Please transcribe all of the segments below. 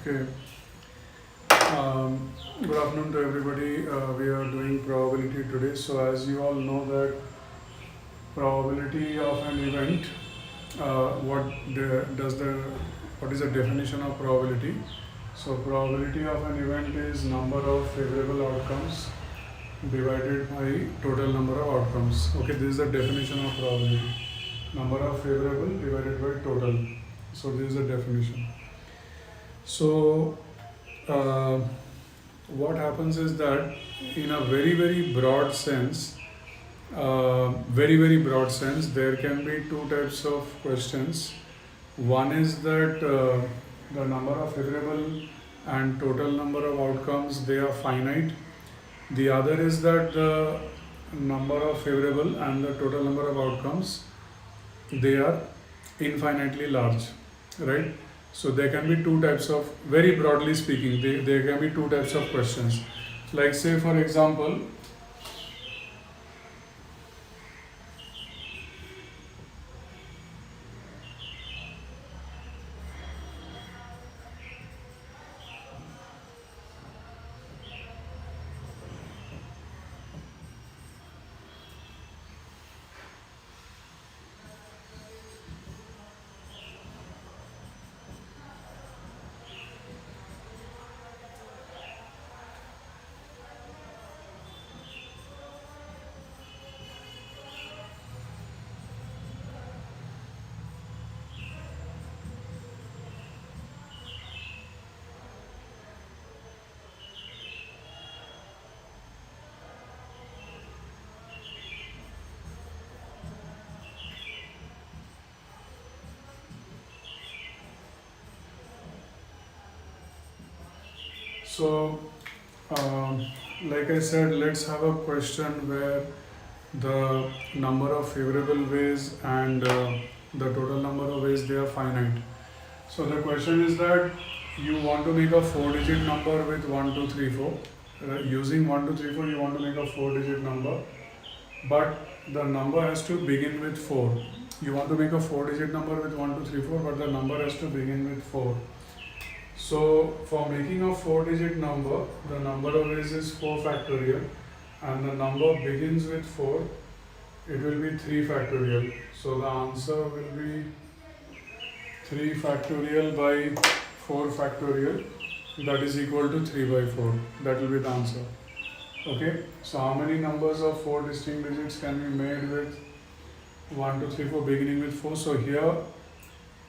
Okay. Good afternoon to everybody. We are doing probability today. So as you all know that probability of an event, what is the definition of probability? So probability of an event is number of favorable outcomes divided by total number of outcomes. Okay, this is the definition of probability. Number of favorable divided by total. So this is the definition. So what happens is that in a very broad sense, very broad sense, there can be two types of questions. One is that the number of favorable and total number of outcomes, they are finite. The other is that the number of favorable and the total number of outcomes, they are infinitely large, right? So there can be two types of, very broadly speaking, there can be two types of questions. Like say for example, so like I said, let's have a question where the number of favorable ways and the total number of ways, they are finite. So the question is that you want to make a 4-digit number with 1, 2, 3, 4. Using 1, 2, 3, 4, you want to make a 4-digit number, but the number has to begin with 4. You want to make a 4-digit number with 1, 2, 3, 4, but the number has to begin with 4. So for making a 4-digit number, the number of ways is 4 factorial, and the number begins with 4. It will be 3 factorial. So the answer will be 3 factorial by 4 factorial, that is equal to 3 by 4. That will be the answer. Okay, so how many numbers of 4 distinct digits can be made with 1, 2, 3, 4 beginning with 4? So here,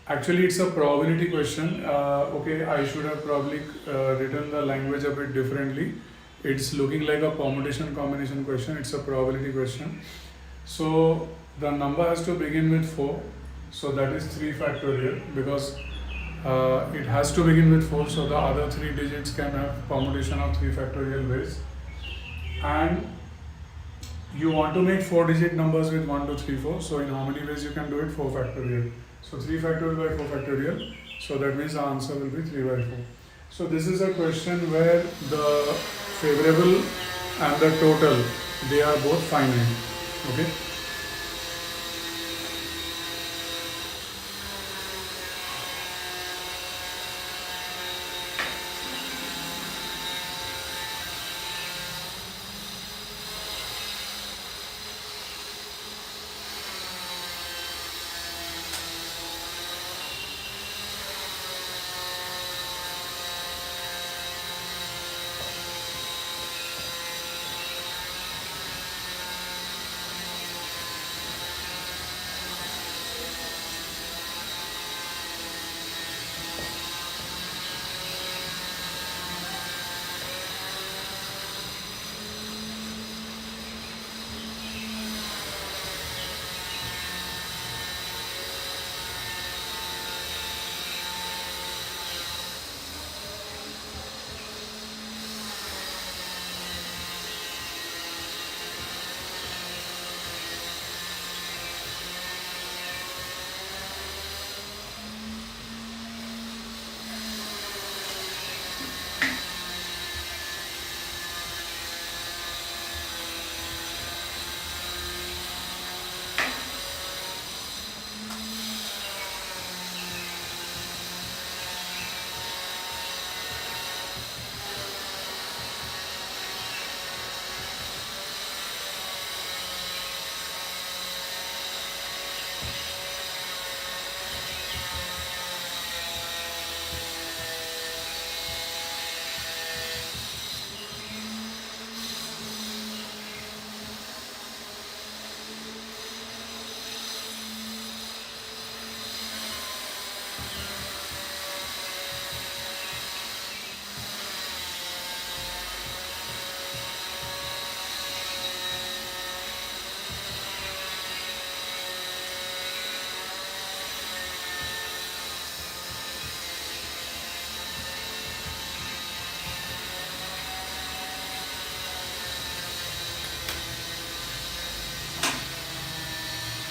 actually it's a probability question. Okay, I should have probably written the language a bit differently. It's looking like a permutation combination question. It's a probability question. So the number has to begin with 4. So that is 3 factorial, because it has to begin with 4. So the other 3 digits can have permutation of 3 factorial ways. And you want to make 4-digit numbers with 1, 2, 3, 4. So in how many ways you can do it? 4 factorial. So 3 factorial by 4 factorial. So that means the answer will be 3 by 4. So this is a question where the favorable and the total, they are both finite. Okay.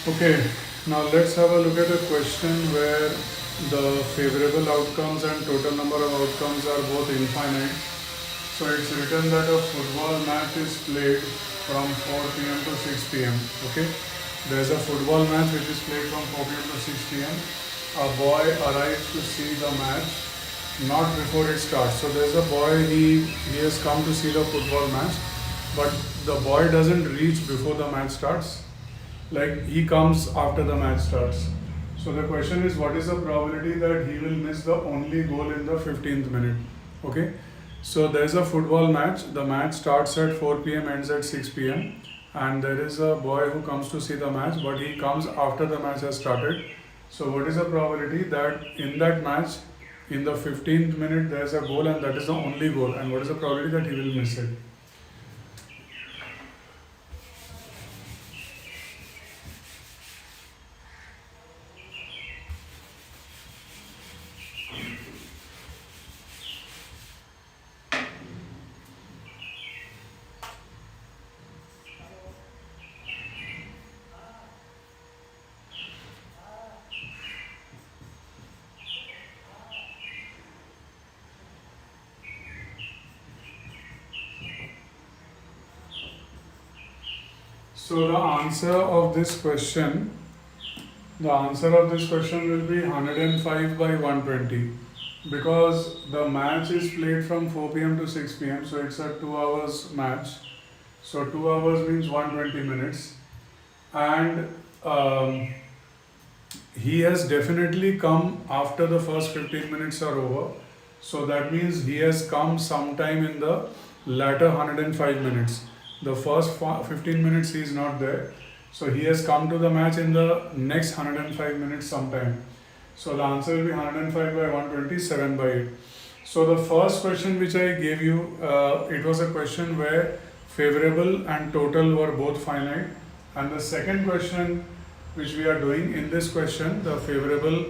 Okay, now let's have a look at a question where the favorable outcomes and total number of outcomes are both infinite. So it's written that a football match is played from 4 p.m. to 6 p.m. Okay, there's a football match which is played from 4 p.m. to 6 p.m. A boy arrives to see the match not before it starts. So there's a boy, he has come to see the football match, but the boy doesn't reach before the match starts. Like he comes after the match starts. So the question is, what is the probability that he will miss the only goal in the 15th minute? Okay. So there's a football match. The match starts at 4 p.m. ends at 6 p.m. And there is a boy who comes to see the match, but he comes after the match has started. So what is the probability that in that match, in the 15th minute, there's a goal and that is the only goal? And what is the probability that he will miss it? So the answer of this question will be 105 by 120, because the match is played from 4 p.m. to 6 p.m. So it's a 2 hours match. So 2 hours means 120 minutes, and he has definitely come after the first 15 minutes are over. So that means he has come sometime in the latter 105 minutes. The first 15 minutes he is not there. So he has come to the match in the next 105 minutes sometime. So the answer will be 105 by 127 by 8. So the first question which I gave you, it was a question where favorable and total were both finite. And the second question which we are doing, in this question, the favorable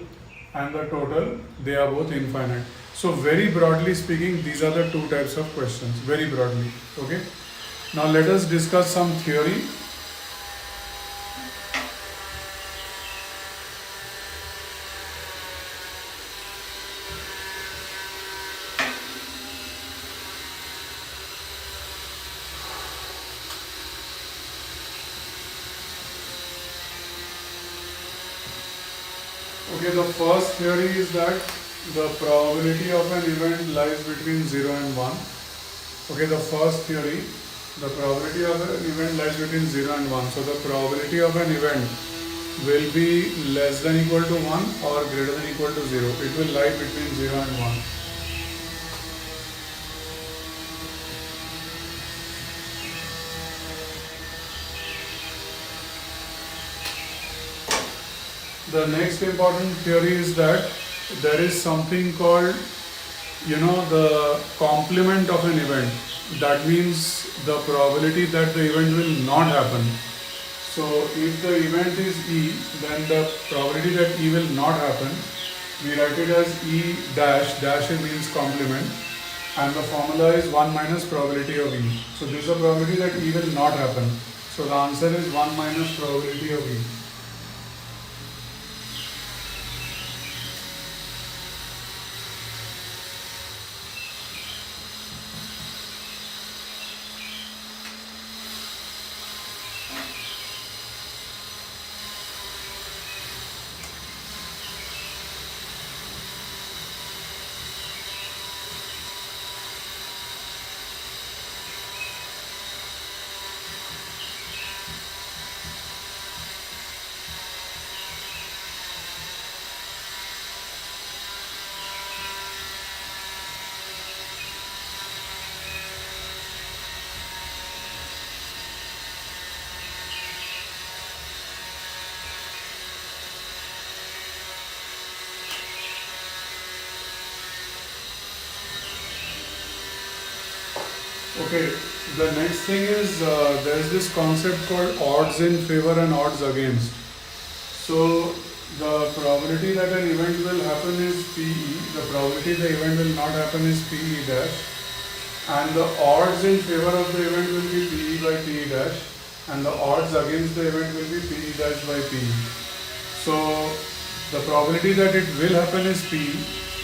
and the total, they are both infinite. So very broadly speaking, these are the two types of questions, very broadly. Okay. Now let us discuss some theory. Okay, the first theory is that the probability of an event lies between 0 and 1. Okay, the first theory, the probability of an event lies between 0 and 1. So the probability of an event will be less than equal to 1 or greater than equal to 0. It will lie between 0 and 1. The next important theory is that there is something called, the complement of an event. That means the probability that the event will not happen. So if the event is E, then the probability that E will not happen, we write it as E dash, dash means complement, and the formula is 1 minus probability of E. So this is the probability that E will not happen. So the answer is 1 minus probability of E. Okay, the next thing is there is this concept called odds in favor and odds against. So the probability that an event will happen is PE, the probability the event will not happen is PE dash, and the odds in favor of the event will be PE by PE dash, and the odds against the event will be P dash by P. So the probability that it will happen is P,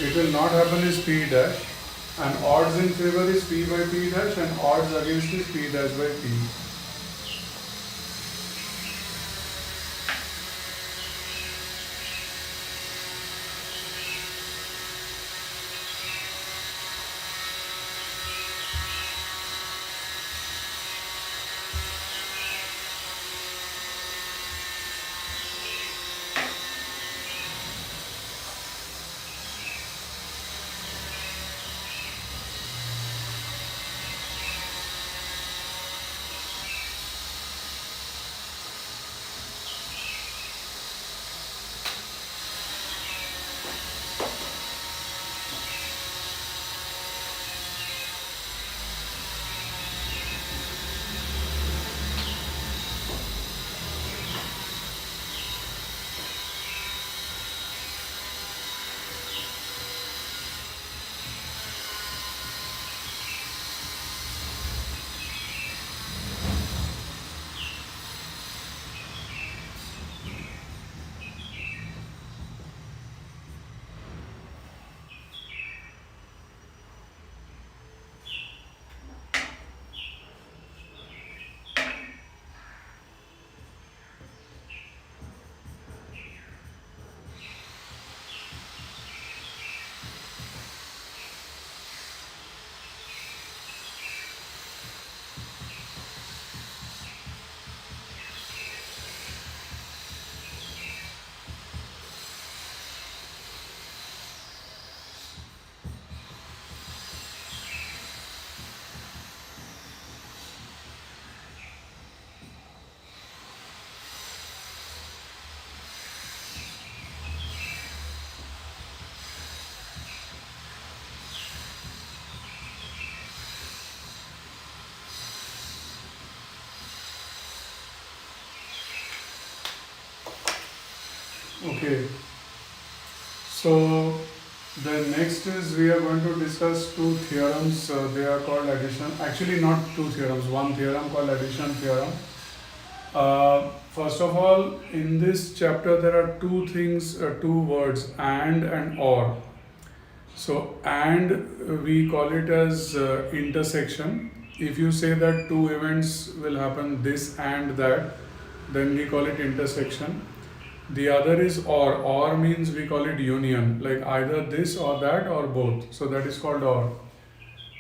it will not happen is P dash, and odds in favor is P by P dash and odds against is P dash by P. Okay, so the next is we are going to discuss two theorems. They are called addition. Actually, not two theorems. One theorem called addition theorem. First of all, in this chapter there are two things, two words, and or. So and we call it as intersection. If you say that two events will happen, this and that, then we call it intersection. The other is or. Or means we call it union, like either this or that or both. So that is called or.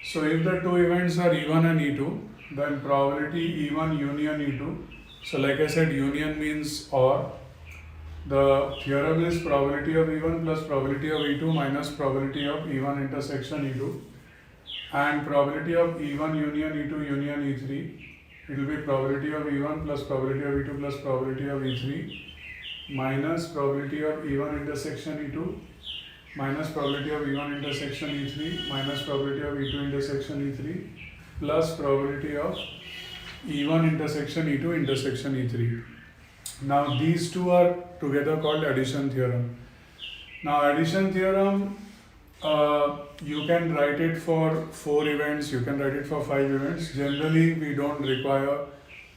So if the two events are E1 and E2, then probability E1 union E2. So like I said, union means or. The theorem is probability of E1 plus probability of E2 minus probability of E1 intersection E2. And probability of E1 union E2 union E3. It will be probability of E1 plus probability of E2 plus probability of E3 minus probability of E1 intersection E2 minus probability of E1 intersection E3 minus probability of E2 intersection E3 plus probability of E1 intersection E2 intersection E3. Now these two are together called addition theorem. Now addition theorem, you can write it for 4 events, you can write it for 5 events. Generally we don't require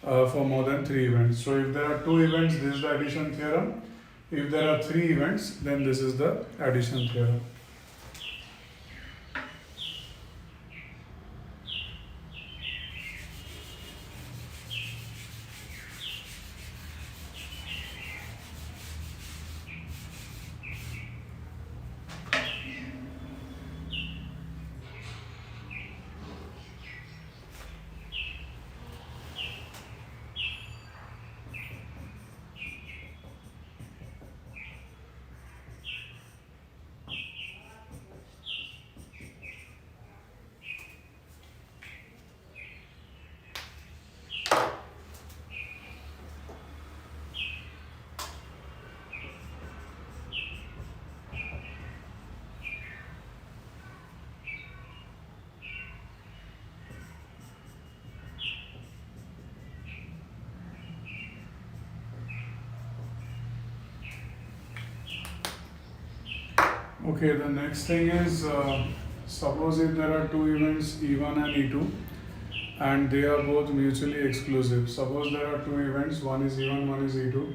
for more than 3 events. So if there are 2 events, this is the addition theorem. If there are 3 events, then this is the addition theorem. Okay, the next thing is suppose if there are 2 events E1 and E2 and they are both mutually exclusive. Suppose there are two events, one is E1, one is E2,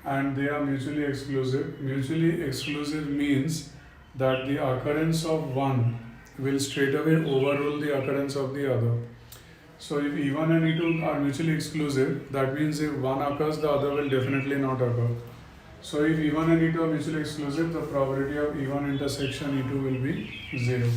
and they are mutually exclusive. Mutually exclusive means that the occurrence of one will straight away overrule the occurrence of the other. So if E1 and E2 are mutually exclusive, that means if one occurs, the other will definitely not occur. So if E1 and E2 are mutually exclusive, the probability of E1 intersection E2 will be 0.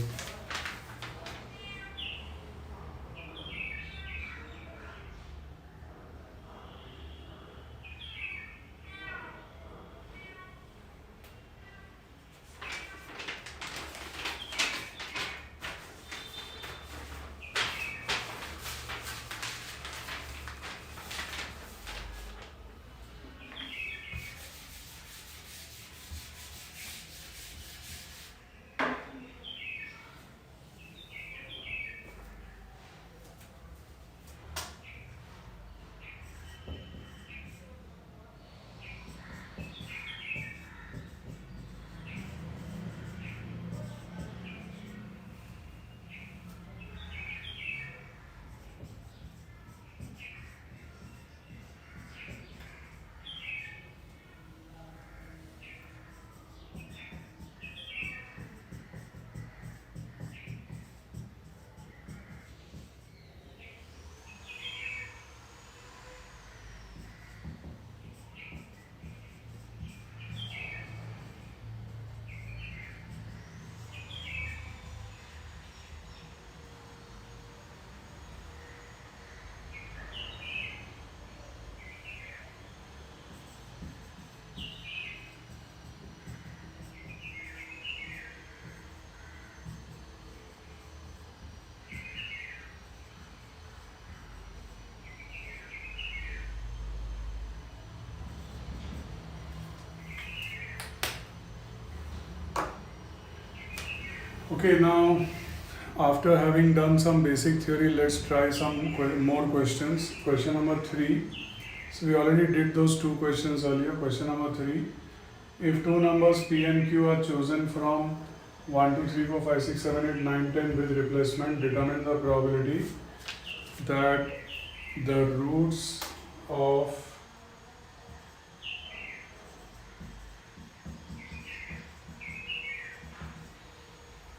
Okay, now after having done some basic theory, let's try some more questions. Question number 3. So we already did those two questions earlier. Question number 3. If two numbers P and Q are chosen from 1, 2, 3, 4, 5, 6, 7, 8, 9, 10 with replacement, determine the probability that the roots of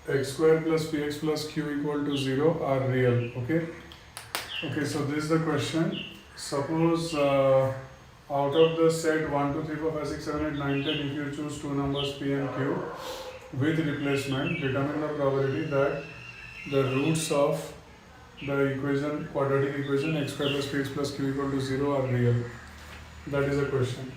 x square plus px plus q equal to 0 are real. Okay, so this is the question. Suppose out of the set 1, 2, 3, 4, 5, 6, 7, 8, 9, 10, if you choose two numbers p and q with replacement, determine the probability that the roots of the equation, quadratic equation x square plus px plus q equal to 0 are real. That is the question.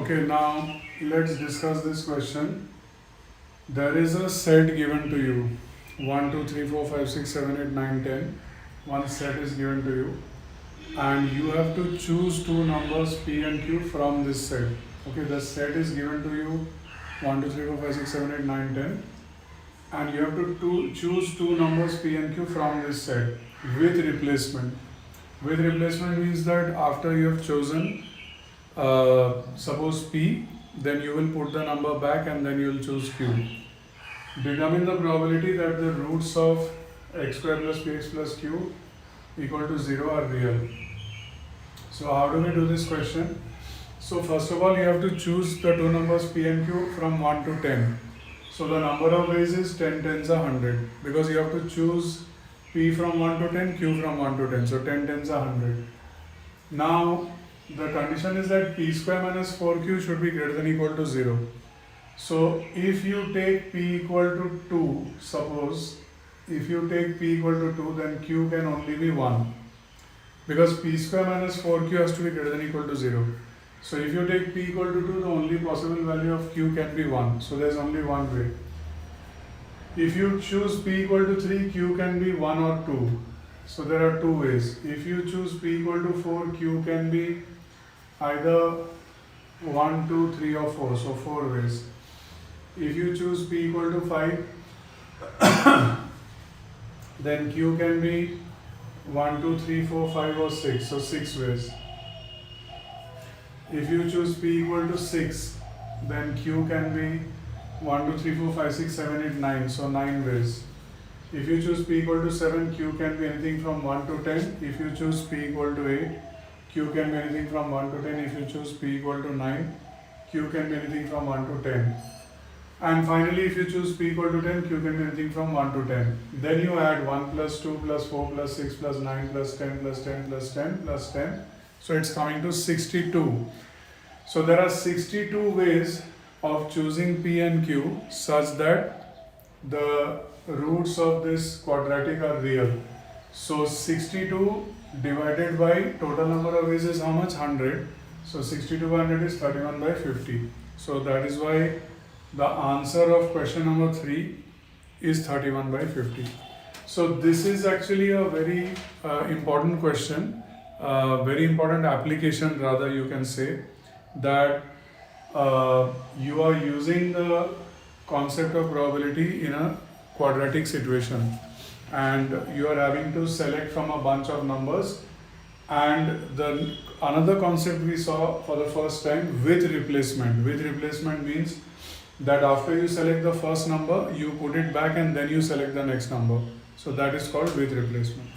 Okay, now let's discuss this question. There is a set given to you 1, 2, 3, 4, 5, 6, 7, 8, 9, 10. One set is given to you, and you have to choose two numbers P and Q from this set. Okay, the set is given to you 1, 2, 3, 4, 5, 6, 7, 8, 9, 10, and you have to choose two numbers P and Q from this set with replacement. With replacement means that after you have chosen, suppose P, then you will put the number back and then you will choose Q. Determine the probability that the roots of x square plus px plus q equal to 0 are real. So how do we do this question? So first of all, you have to choose the two numbers P and Q from 1 to 10. So the number of ways is 10 tens are 100, because you have to choose P from 1 to 10, Q from 1 to 10. So 10 tens are 100. Now the condition is that P square minus 4Q should be greater than or equal to 0. So if you take P equal to 2, suppose if you take P equal to 2, then Q can only be 1, because P square minus 4Q has to be greater than or equal to 0. So if you take P equal to 2, the only possible value of Q can be 1. So there is only one way. If you choose P equal to 3, Q can be 1 or 2. So there are two ways. If you choose P equal to 4, Q can be either 1, 2, 3 or 4. So 4 ways. If you choose P equal to 5, then Q can be 1, 2, 3, 4, 5 or 6. So 6 ways. If you choose P equal to 6, then Q can be 1, 2, 3, 4, 5, 6, 7, 8, 9. So 9 ways. If you choose P equal to 7, Q can be anything from 1 to 10. If you choose P equal to 8, Q can be anything from 1 to 10. If you choose P equal to 9, Q can be anything from 1 to 10. And finally, if you choose P equal to 10, Q can be anything from 1 to 10. Then you add 1 plus 2 plus 4 plus 6 plus 9 plus 10 plus 10 plus 10 plus 10. So it's coming to 62. So there are 62 ways of choosing P and Q such that the roots of this quadratic are real. So 62 divided by total number of ways is how much? 100. So 62 by 100 is 31 by 50. So that is why the answer of question number 3 is 31 by 50. So this is actually a very important question, very important application rather, you can say, that you are using the concept of probability in a quadratic situation, and you are having to select from a bunch of numbers. And the another concept we saw for the first time, with replacement. With replacement means that after you select the first number, you put it back and then you select the next number. So that is called with replacement.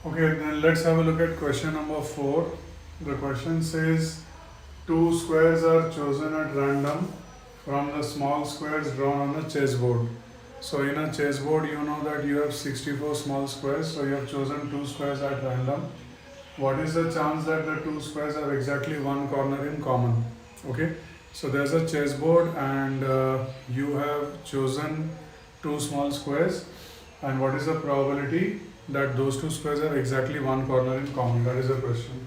Okay, then let's have a look at question number 4. The question says two squares are chosen at random from the small squares drawn on a chessboard. So in a chessboard you know that you have 64 small squares, so you have chosen two squares at random. What is the chance that the two squares have exactly one corner in common? Okay, so there's a chessboard and you have chosen two small squares, and what is the probability that those two squares have exactly one corner in common? That is the question.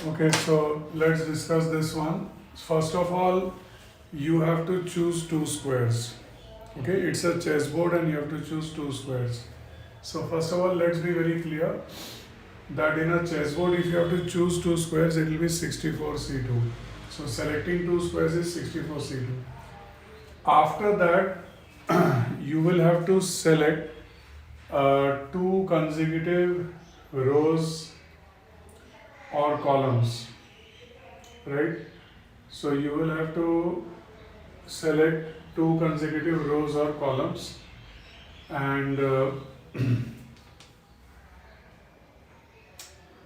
Okay, so let's discuss this one. First of all, you have to choose two squares. Okay, it's a chessboard and you have to choose two squares. So first of all, let's be very clear that in a chessboard, if you have to choose two squares, it will be 64C2. So selecting two squares is 64C2. After that, you will have to select two consecutive rows or columns, right? So you will have to select two consecutive rows or columns, and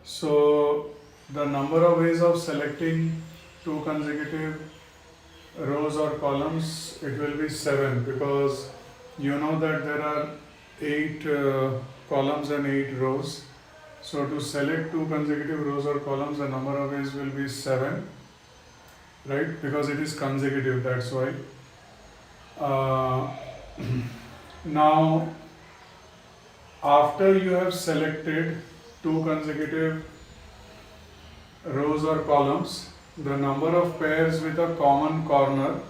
so the number of ways of selecting two consecutive rows or columns, it will be 7, because you know that there are 8 columns and 8 rows. So to select two consecutive rows or columns, the number of ways will be 7, right? Because it is consecutive, that's why. Now, after you have selected two consecutive rows or columns, the number of pairs with a common corner,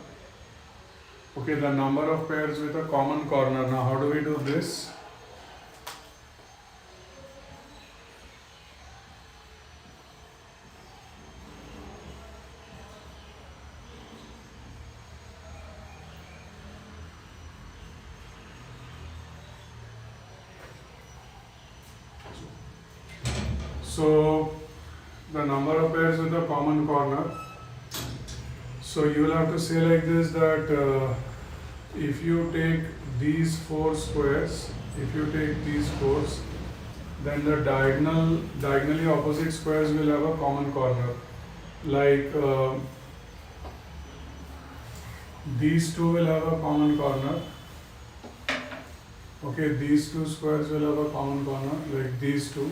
okay, the number of pairs with a common corner. Now, how do we do this? So the number of pairs with a common corner. So you will have to say like this, that if you take these 4 squares, if you take these 4s, then the diagonally opposite squares will have a common corner. Like these two will have a common corner. Okay, these two squares will have a common corner, like these two.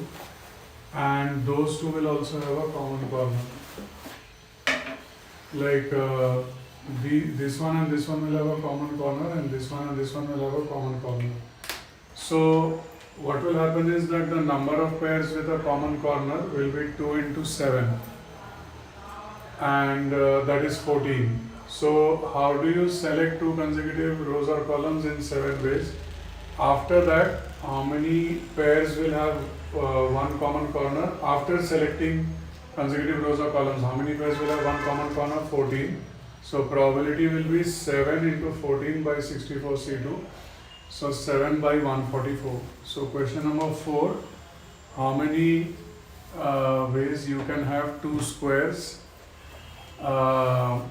and those two will also have a common corner. Like this one and this one will have a common corner, and this one and this one will have a common corner. So what will happen is that the number of pairs with a common corner will be 2 into 7, and that is 14. So how do you select two consecutive rows or columns in 7 ways? After that, how many pairs will have one common corner? After selecting consecutive rows or columns, how many pairs will have one common corner? 14. So probability will be 7 into 14 by 64C2. So 7 by 144. So question number 4, how many ways you can have two squares out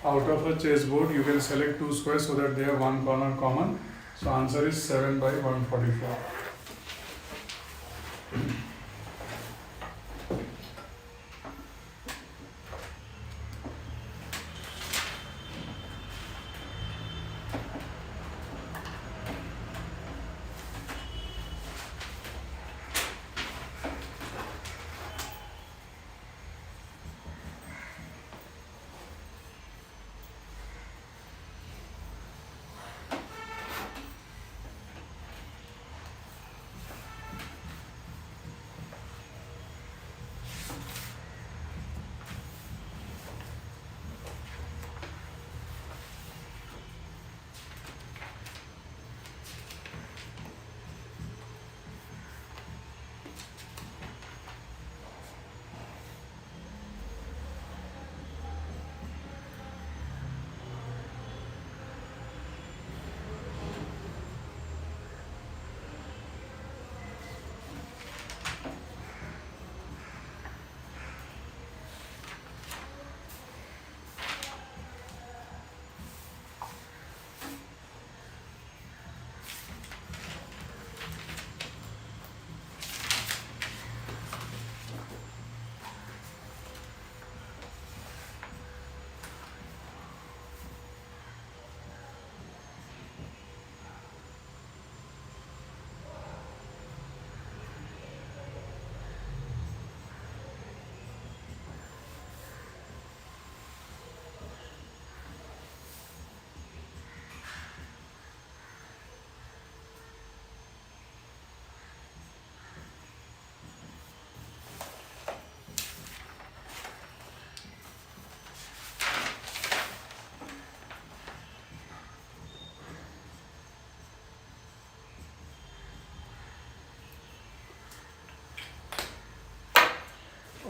of a chessboard? You can select two squares so that they have one corner common. So answer is 7 by 144.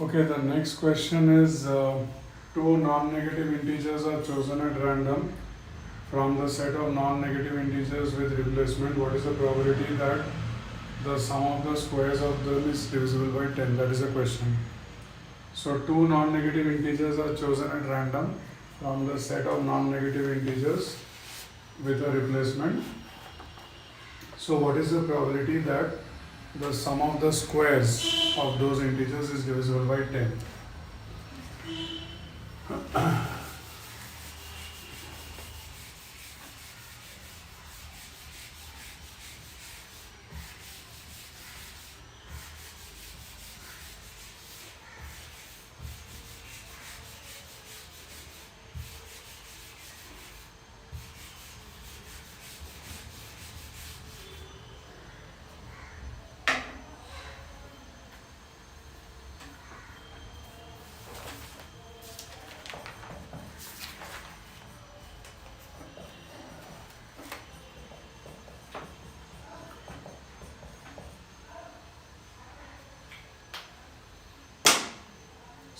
Okay, the next question is two non-negative integers are chosen at random from the set of non-negative integers with replacement. What is the probability that the sum of the squares of them is divisible by 10? That is a question. So two non-negative integers are chosen at random from the set of non-negative integers with a replacement. So what is the probability that the sum of the squares of those integers is divisible by 10?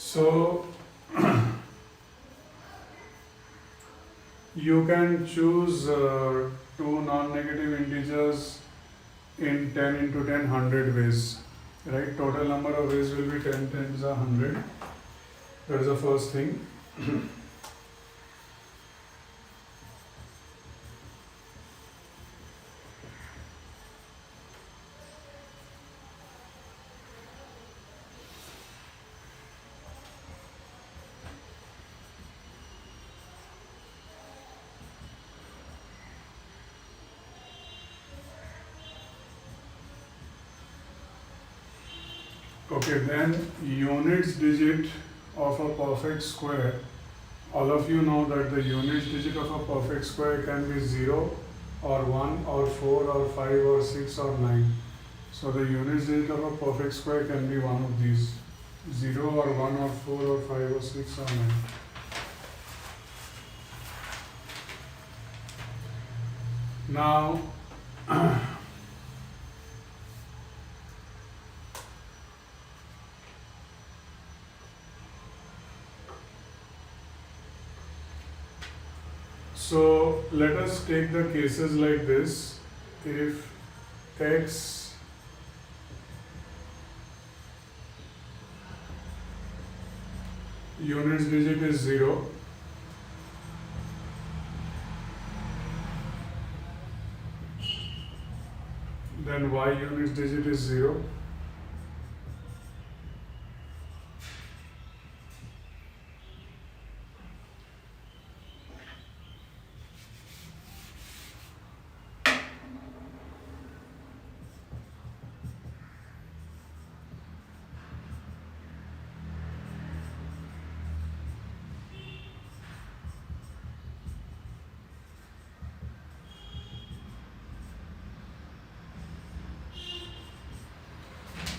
So you can choose two non-negative integers in 10 into 10, 100 ways, right? Total number of ways will be 10 times 100. That is the first thing. Okay, then units digit of a perfect square. All of you know that the units digit of a perfect square can be 0 or 1 or 4 or 5 or 6 or 9. So the units digit of a perfect square can be one of these, 0 or 1 or 4 or 5 or 6 or 9. Now, so let us take the cases like this. If x units digit is 0, then y units digit is 0.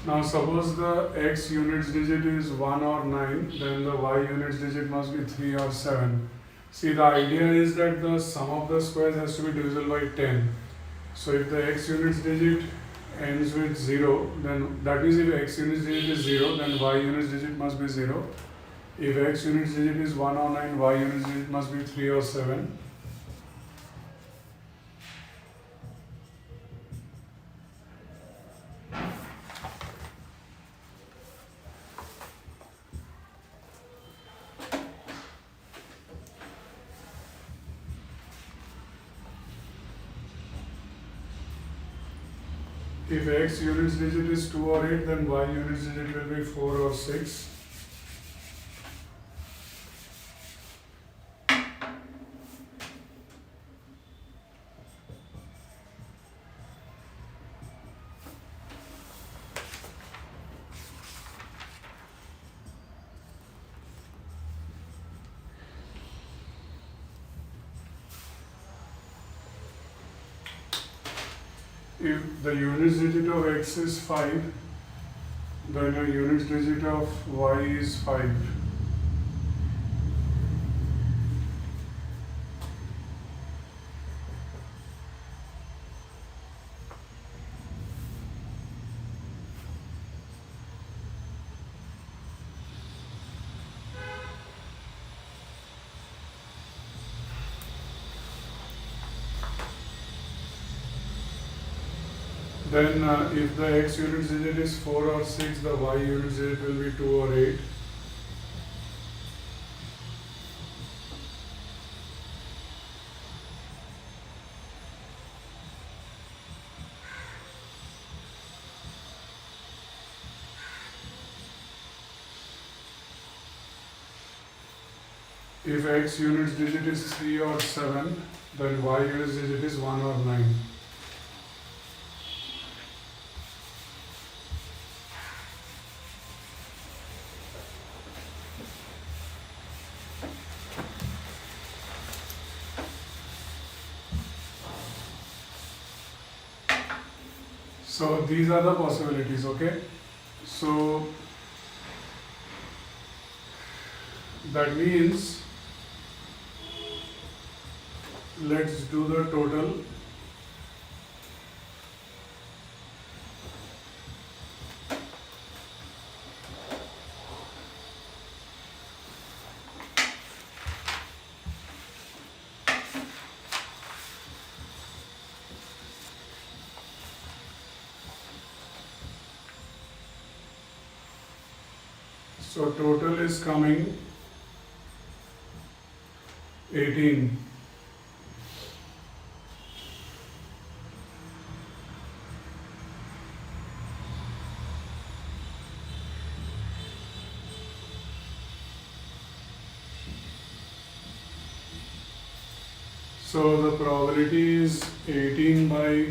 Now suppose the x units digit is 1 or 9, then the y units digit must be 3 or 7. See, the idea is that the sum of the squares has to be divisible by 10. So if the x units digit ends with 0, then that is if x units digit is 0, then y units digit must be 0. If x units digit is 1 or 9, y units digit must be 3 or 7. If x units digit is 2 or 8, then y units digit will be 4 or 6. If the units digit of x is 5, then the units digit of y is 5. Then if the x units digit is 4 or 6, the y units digit will be 2 or 8. If x units digit is 3 or 7, then y units digit is 1 or 9. So these are the possibilities, okay? So that means let's do the total. So total is coming 18. So the probability is 18 by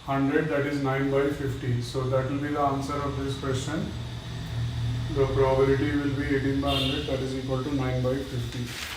100, that is 9 by 50. So that will be the answer of this question. The probability will be 18 by 100, that is equal to 9 by 50.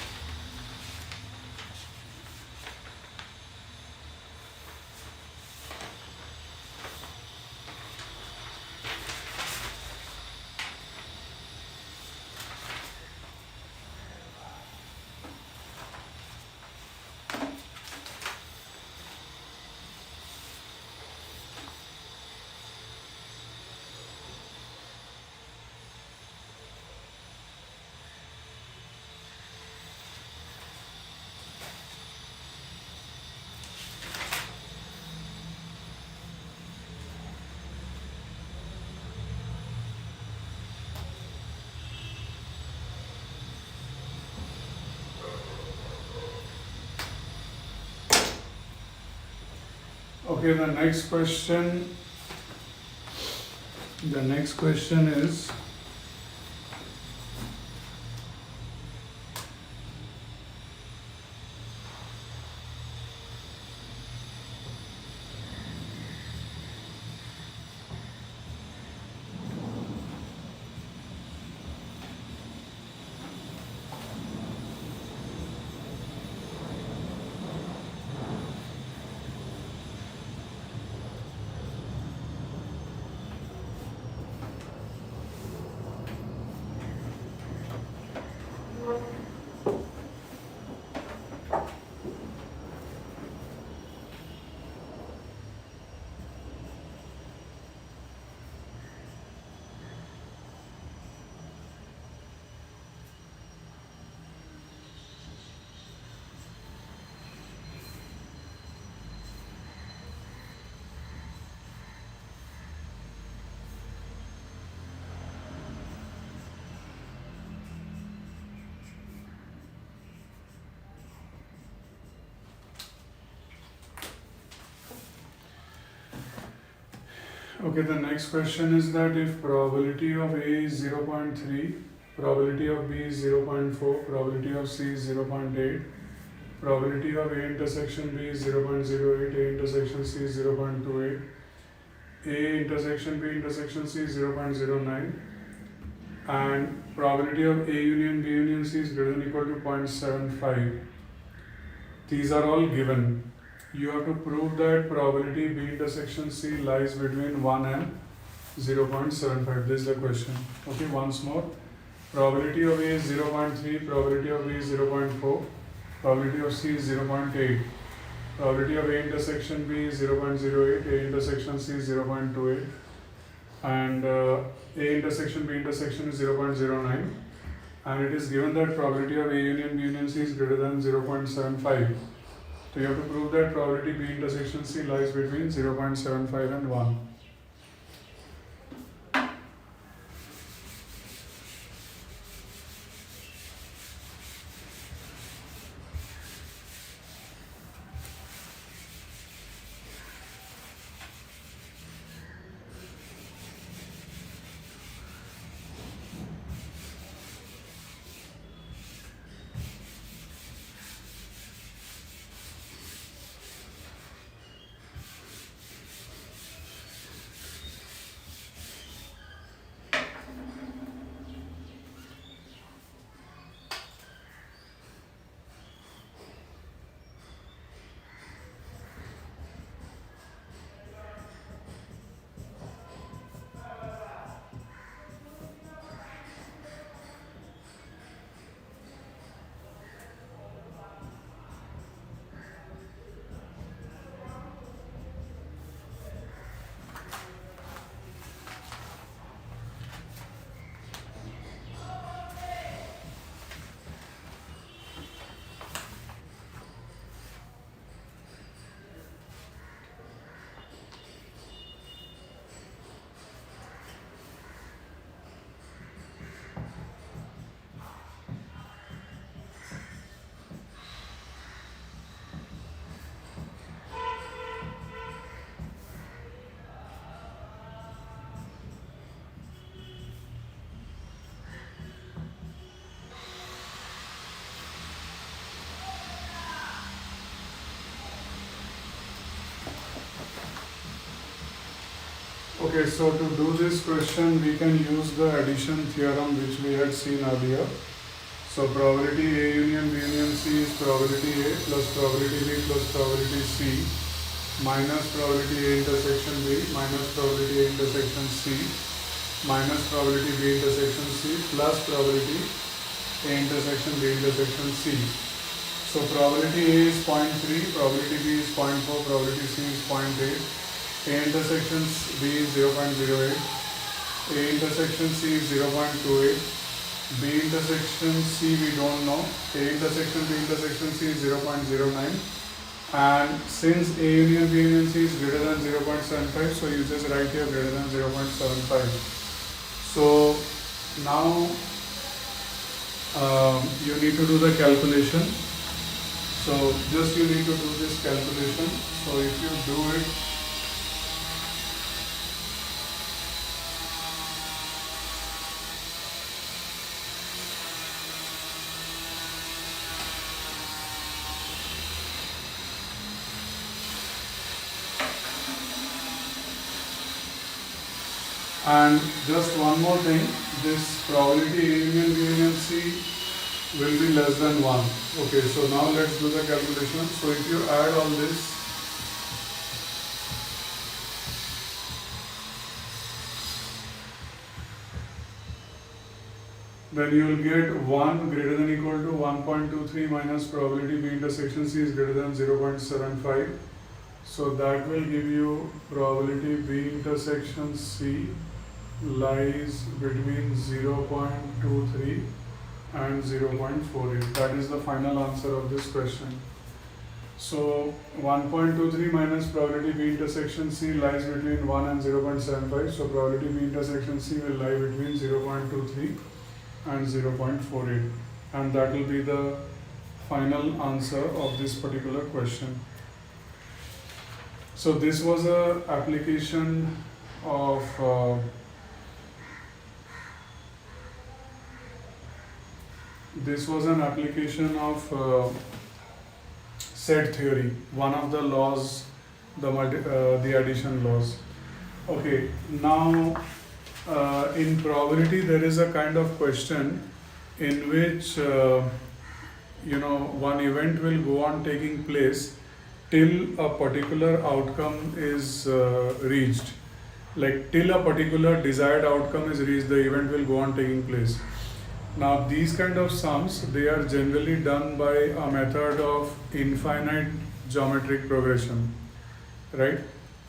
Okay, the next question is, that if probability of A is 0.3, probability of B is 0.4, probability of C is 0.8, probability of A intersection B is 0.08, A intersection C is 0.28, A intersection B intersection C is 0.09, and probability of A union B union C is greater than or equal to 0.75. These are all given. You have to prove that probability B intersection C lies between 1 and 0.75. This is the question. Okay, once more. Probability of A is 0.3, probability of B is 0.4, probability of C is 0.8, probability of A intersection B is 0.08, A intersection C is 0.28, and A intersection B intersection is 0.09, and it is given that probability of A union B union C is greater than 0.75. So you have to prove that probability B intersection C lies between 0.75 and 1. Okay, so to do this question, we can use the addition theorem which we had seen earlier. So probability A union B union C is probability A plus probability B plus probability C minus probability A intersection B minus probability A intersection C minus probability B intersection C plus probability A intersection B intersection C. So probability A is 0.3, probability B is 0.4, probability C is 0.8, A intersection B is 0.08, A intersection C is 0.28, B intersection C we don't know, A intersection B intersection C is 0.09, and since A union B union C is greater than 0.75, so you just write here greater than 0.75. So now you need to do the calculation. So just you need to do this calculation. So if you do it, and just one more thing, this probability A union B union C will be less than 1. Okay, so now let's do the calculation. So if you add all this, then you will get 1 greater than equal to 1.23 minus probability B intersection C is greater than 0.75. So that will give you probability B intersection C lies between 0.23 and 0.48. That is the final answer of this question. So 1.23 minus probability B intersection C lies between 1 and 0.75. So probability B intersection C will lie between 0.23 and 0.48, and that will be the final answer of this particular question. So this was a application of set theory, one of the laws, the addition laws. Okay, now in probability there is a kind of question in which one event will go on taking place till a particular outcome is reached. Like till a particular desired outcome is reached, the event will go on taking place. Now these kind of sums, they are generally done by a method of infinite geometric progression, right?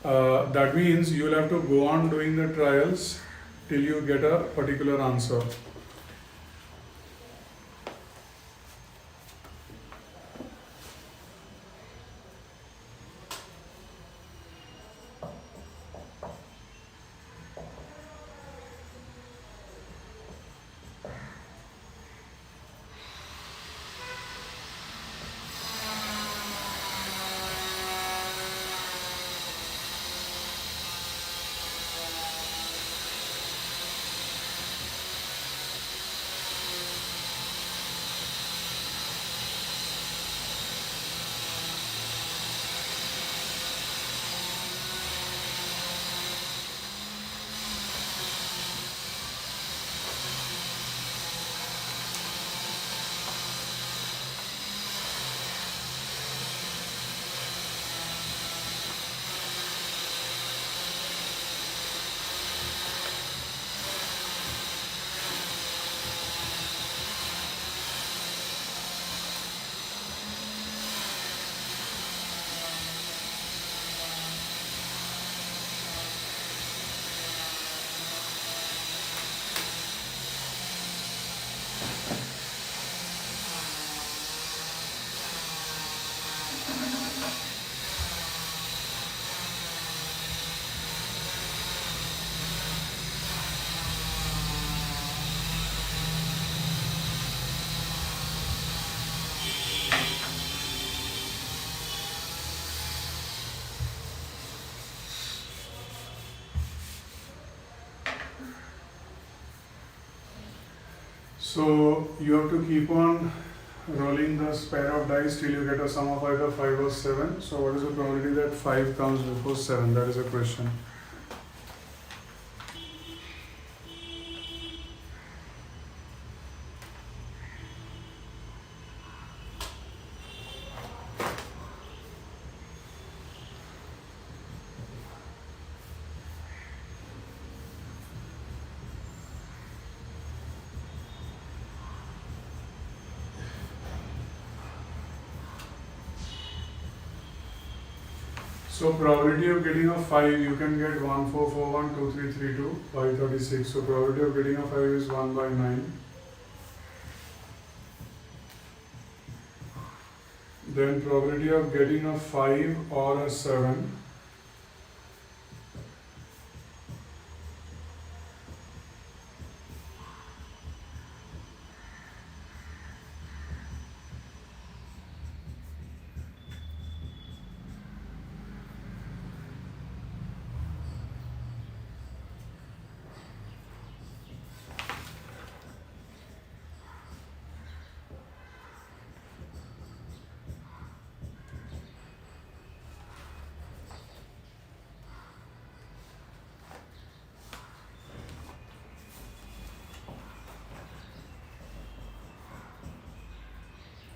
That means you will have to go on doing the trials till you get a particular answer. So you have to keep on rolling the pair of dice till you get a sum of either 5 or 7. So what is the probability that 5 comes before 7? That is a question. So probability of getting a 5, you can get 1, 4, 4, 1, 2, 3, 3, 2, 5, 36. So probability of getting a 5 is 1 by 9. Then probability of getting a 5 or a 7.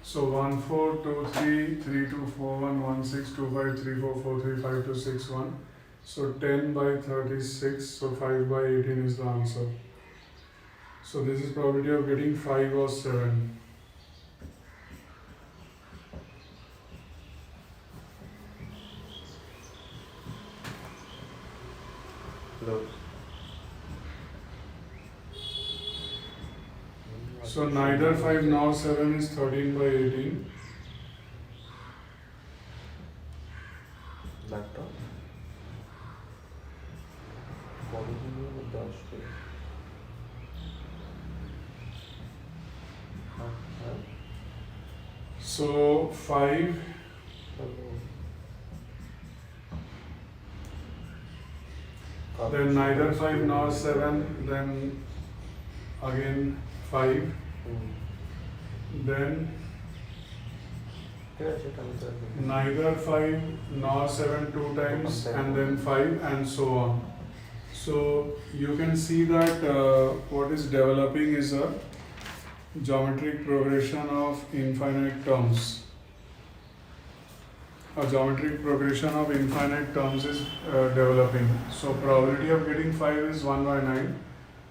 So 1, 4, 2, 3, 3, 2, 4, 1, 1, 6, 2, 5, 3, 4, 4, 3, 5, 2, 6, 1. So 10 by 36, so 5 by 18 is the answer. So this is probability of getting 5 or 7. Close. So neither 5 nor 7 is 13 by 18. Laptop. So 5, then neither 5 nor 7, then again 5, then neither 5 nor 7 two times, and then 5, and so on. So you can see that what is developing is a geometric progression of infinite terms. A geometric progression of infinite terms is developing. So probability of getting 5 is 1 by 9.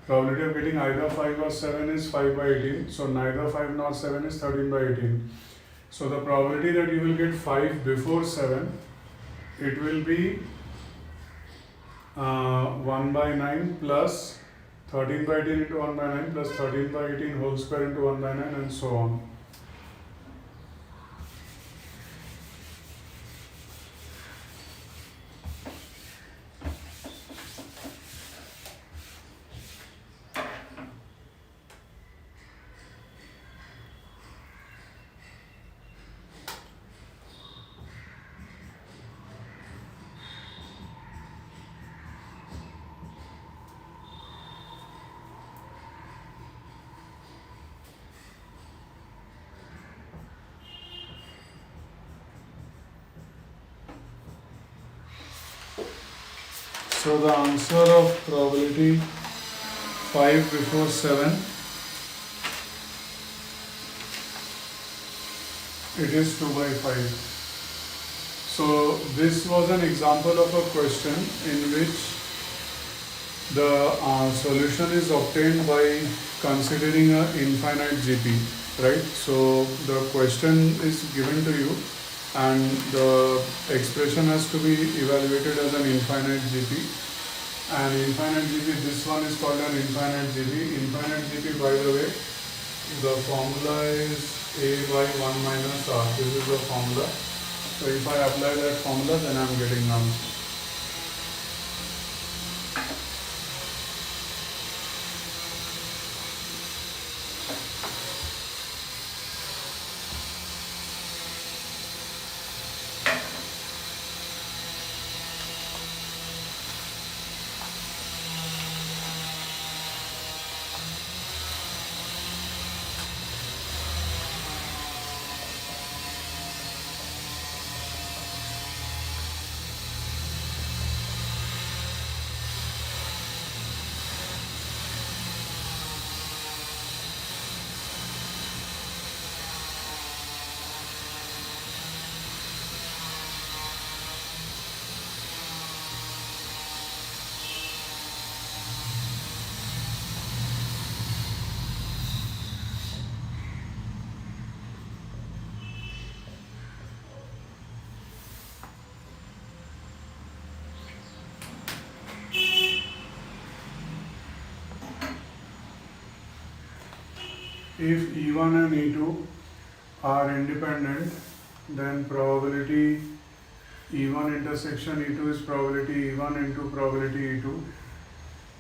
Probability of getting either 5 or 7 is 5 by 18. So neither 5 nor 7 is 13 by 18. So the probability that you will get 5 before 7, it will be 1 by 9 plus 13 by 18 into 1 by 9 plus 13 by 18 whole square into 1 by 9, and so on. So the answer of probability 5 before 7, it is 2 by 5. So this was an example of a question in which the solution is obtained by considering an infinite GP, right? So the question is given to you, and the expression has to be evaluated as an infinite GP. And infinite GP, this one is called an infinite GP. Infinite GP, by the way, the formula is A by 1 minus R. This is the formula. So if I apply that formula, then I am getting the answer. if E1 and E2 are independent, then probability E1 intersection E2 is probability E1 into probability E2.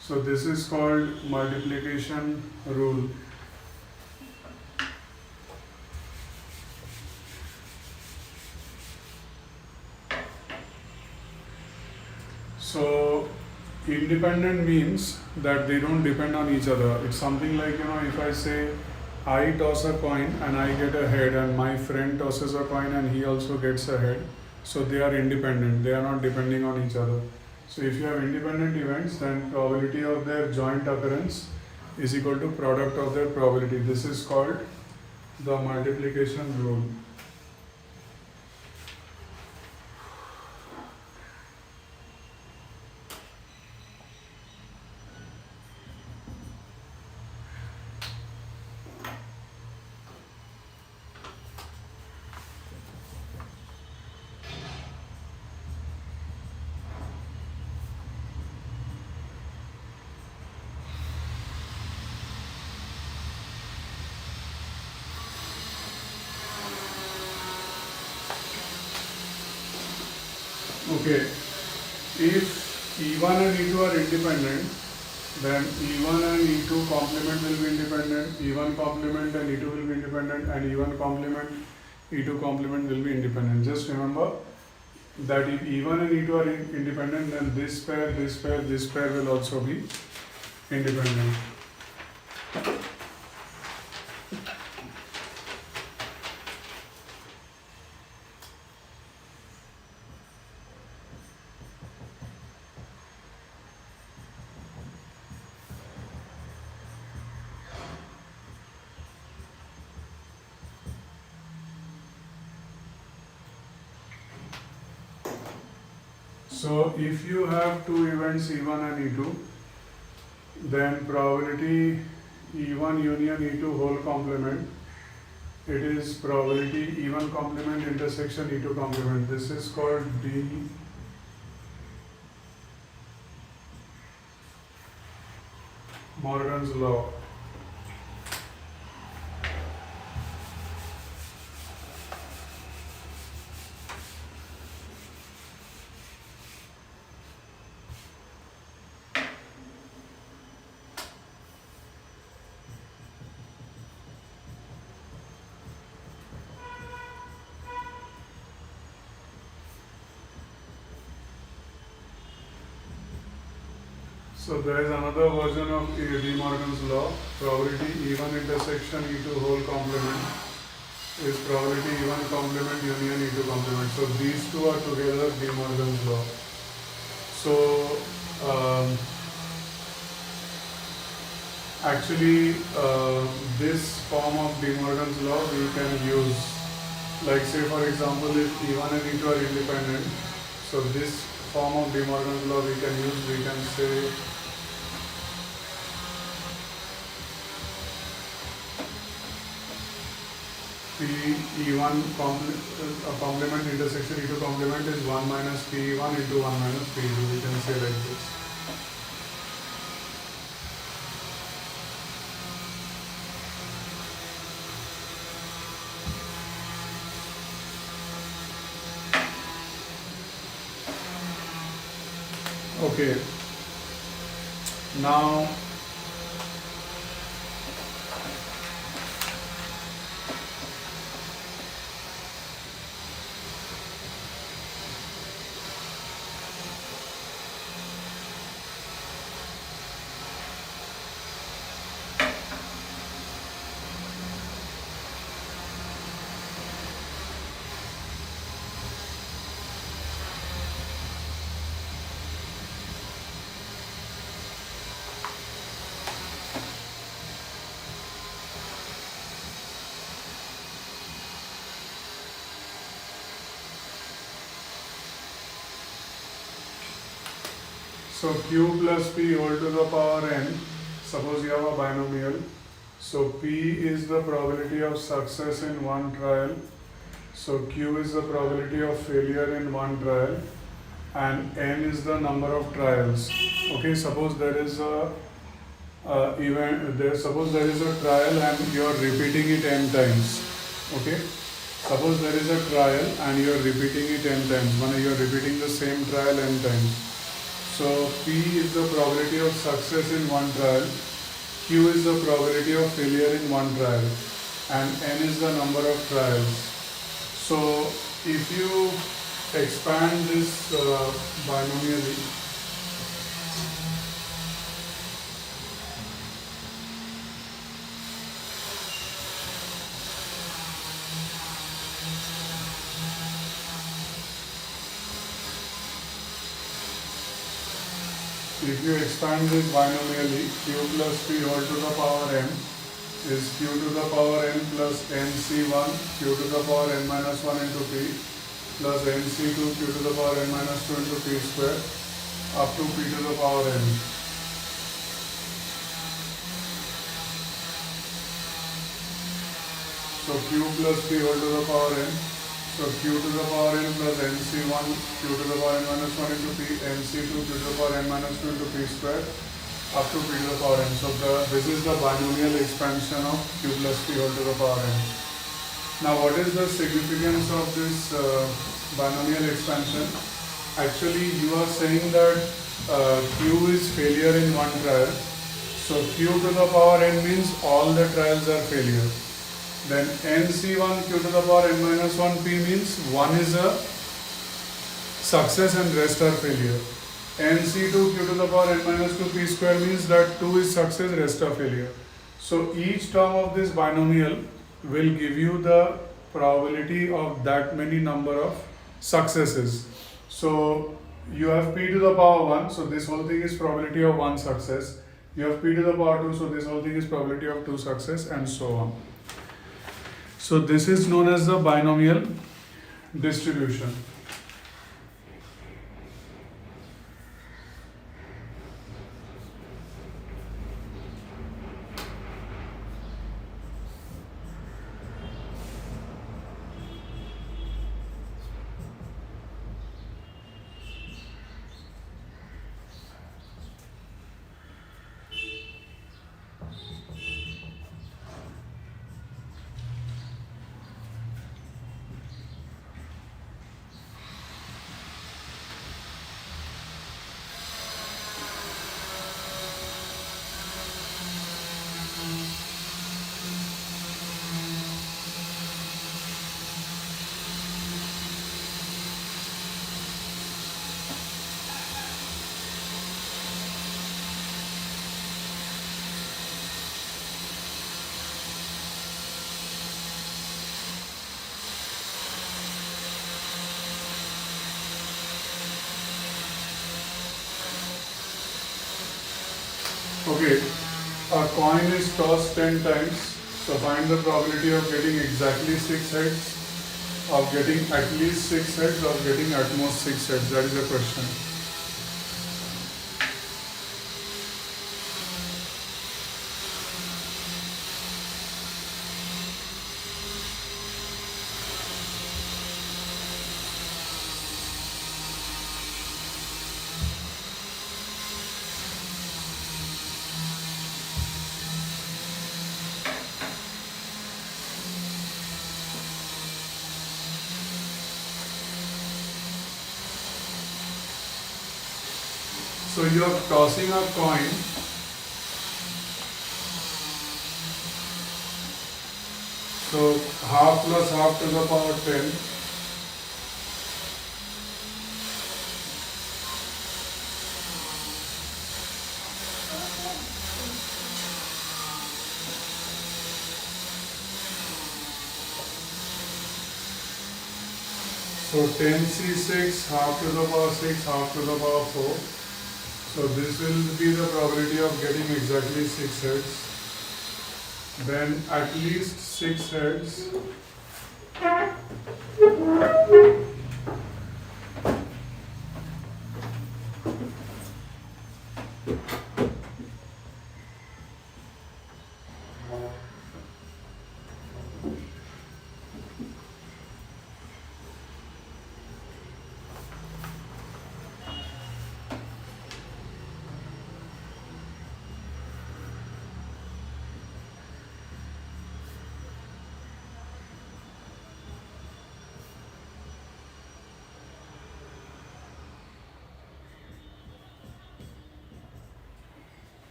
So this is called multiplication rule. So independent means that they don't depend on each other. It's something like, if I say I toss a coin and I get a head, and my friend tosses a coin and he also gets a head. So they are independent, they are not depending on each other. So if you have independent events, then probability of their joint occurrence is equal to product of their probability. This is called the multiplication rule. Okay, if E1 and E2 are independent, then E1 and E2 complement will be independent, E1 complement and E2 will be independent, and E1 complement, E2 complement will be independent. Just remember that if E1 and E2 are independent, then this pair, this pair, this pair will also be independent. So if you have two events E1 and E2, then probability E1 union E2 whole complement, it is probability E1 complement intersection E2 complement. This is called De Morgan's law. So there is another version of De Morgan's law. Probability E1 intersection E2 whole complement is probability E1 complement union E2 complement. So these two are together De Morgan's law. So actually this form of De Morgan's law we can use, like say for example, if E1 and E2 are independent, so this form of De Morgan's law we can use. We can say P E1 complement intersection E2 complement is 1 minus P1 into 1 minus P2. We can say like this. Okay. Now so Q plus P whole to the power n, suppose you have a binomial, so P is the probability of success in one trial, so Q is the probability of failure in one trial, and n is the number of trials. Okay, suppose there is a suppose there is a trial and you are repeating it n times. Okay. Suppose there is a trial and you are repeating it n times. When you are repeating the same trial n times. So P is the probability of success in one trial, Q is the probability of failure in one trial, and N is the number of trials. So if you expand this binomially, q plus p whole to the power n is q to the power n plus nc1 q to the power n minus 1 into p plus nc2 q to the power n minus 2 into p square up to p to the power n. So q plus p whole to the power n. So q to the power n plus nc1 q to the power n minus 1 into p, nc2 q to the power n minus 2 into p square up to p to the power n. So this is the binomial expansion of q plus p whole to the power n. Now what is the significance of this binomial expansion? Actually you are saying that q is failure in one trial. So q to the power n means all the trials are failure. Then nc1 q to the power n minus 1 p means 1 is a success and rest are failure. nc2 q to the power n minus 2 p square means that 2 is success, rest are failure. So each term of this binomial will give you the probability of that many number of successes. So you have p to the power 1, so this whole thing is probability of 1 success. You have p to the power 2, so this whole thing is probability of 2 success, and so on. So this is known as the binomial distribution. Okay, a coin is tossed 10 times, so find the probability of getting exactly 6 heads, of getting at least 6 heads, of getting at most 6 heads. That is the question. So you are tossing a coin. So half plus half to the power 10. So 10c6 half to the power 6 half to the power 4. So this will be the probability of getting exactly 6 heads. Then at least 6 heads.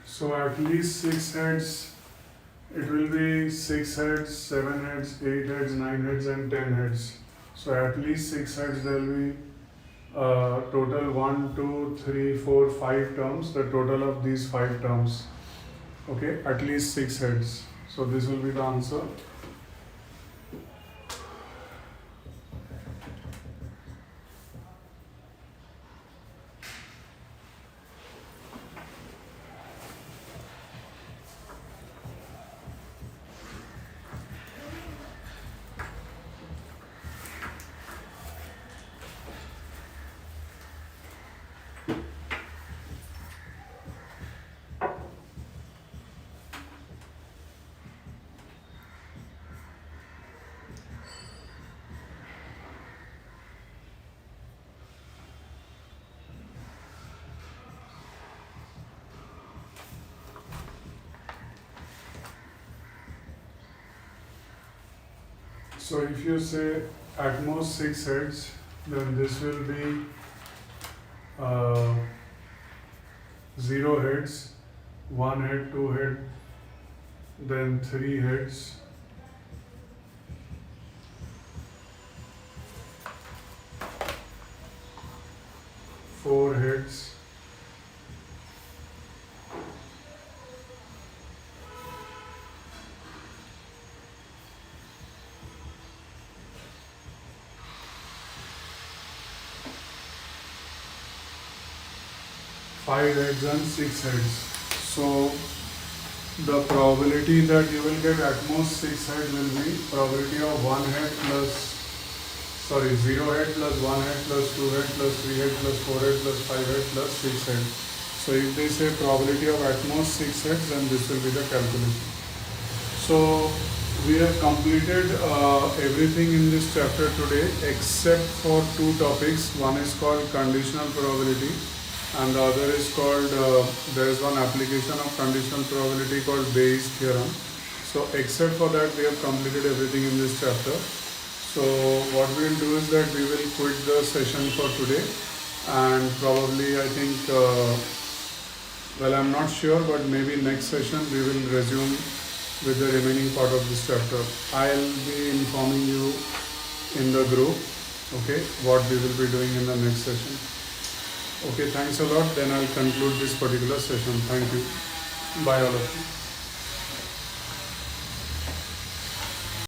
So at least 6 heads, it will be 6 heads, 7 heads, 8 heads, 9 heads and 10 heads. So at least 6 heads there will be total 1, 2, 3, 4, 5 terms, the total of these 5 terms. Okay, at least 6 heads. So this will be the answer. So if you say at most 6 heads, then this will be 0 heads, 1 head, 2 head, then 3 heads, 4 heads, 5 heads and 6 heads. So the probability that you will get at most 6 heads will be probability of 0 head plus 1 head plus 2 head plus 3 head plus 4 head plus 5 head plus 6 head. So if they say probability of at most 6 heads, then this will be the calculation. So we have completed everything in this chapter today except for 2 topics. One is called conditional probability and the other is called, there is one application of conditional probability called Bayes theorem. So except for that, we have completed everything in this chapter. So what we will do is that we will quit the session for today, and probably I think, well, I'm not sure, but maybe next session we will resume with the remaining part of this chapter. I'll be informing you in the group, okay, what we will be doing in the next session. Okay, thanks a lot. Then I'll conclude this particular session. Thank you. Bye all of you.